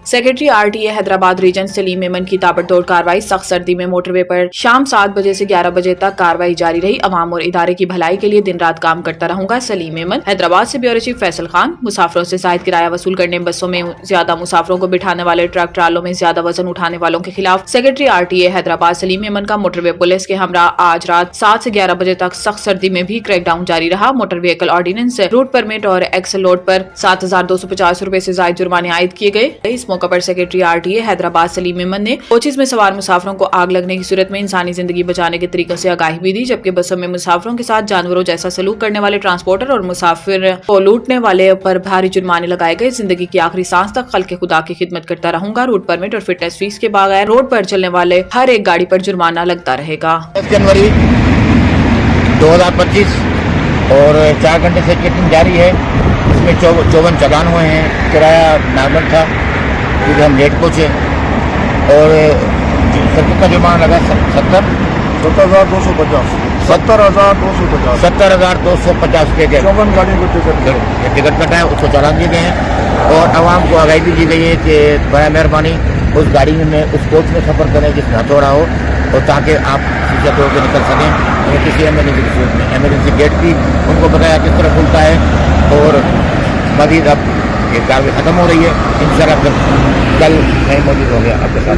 Secretary RTA Hyderabad region Salim Memon की ताबड़तोड़ कार्रवाई। सख्त सर्दी में मोटरवे पर शाम 7 बजे से 11 बजे तक कार्रवाई जारी रही। अवाम और इदारे की भलाई के लिए दिन रात काम करता रहूंगा। सलीम मेमन। हैदराबाद से ब्यूरो चीफ फैसल खान। मुसाफिरों से जायद किराया वसूल करने, बसों में ज्यादा मुसाफिरों को बिठाने वाले ट्रक ट्रालों में ज्यादा वजन उठाने वालों के खिलाफ सेक्रेटरी आरटीए हैदराबाद सलीम मेमन का मोटरवे पुलिस के हमरा आज रात 7 से 11 बजे तक सख्त सर्दी में भी क्रैकडाउन जारी रहा। Motor vehicle ordinance, route permit और एक्सल लोड पर 7,250 रूपए से ज्यादा जुर्माने आयद किए गए। इस मौके पर सेक्रेटरी आरटीए हैदराबाद सलीम मेमन ने कोचेज में सवार मुसाफिरों को आग लगने की सूरत में इंसानी जिंदगी बचाने के तरीकों से आगाही भी दी, जबकि बसों में मुसाफिरों के साथ जानवरों जैसा सलूक करने वाले ट्रांसपोर्टर और मुसाफिर को लूटने वाले पर भारी जुर्माने लगाए गए। जिंदगी की आखिरी सांस तक खल्के खुदा की खिदमत करता रहूंगा। रूट परमिट और फिटनेस फीस के बगैर रोड पर चलने वाले हर एक गाड़ी पर जुर्माना लगता रहेगा। 10 जनवरी 2025 और 4 घंटे से चेकिंग जारी है। इसमें 54 चालान हुए हैं। किराया नॉर्मल था क्योंकि हम लेट पहुँचे और सर्किट का जुर्माना लगा 70,250 के 54 गाड़ी को टिकट कटा है, उसको चालान दिए गए हैं और आवाम को आगाही भी दी गई है कि बड़ा मेहरबानी उस गाड़ी में उस कोच में सफ़र करें जिसमें हथौड़ा हो और ताकि आप शीशा तोड़ के निकल सकें। और किसी एमरजेंसी की सूरत में एमरजेंसी गेट भी उनको बताया किस तरह खुलता है और मज़ीद अब ये कार्रवाई ख़त्म हो रही है। इंशाल्लाह कल मैं मौजूद हो गया आपके साथ।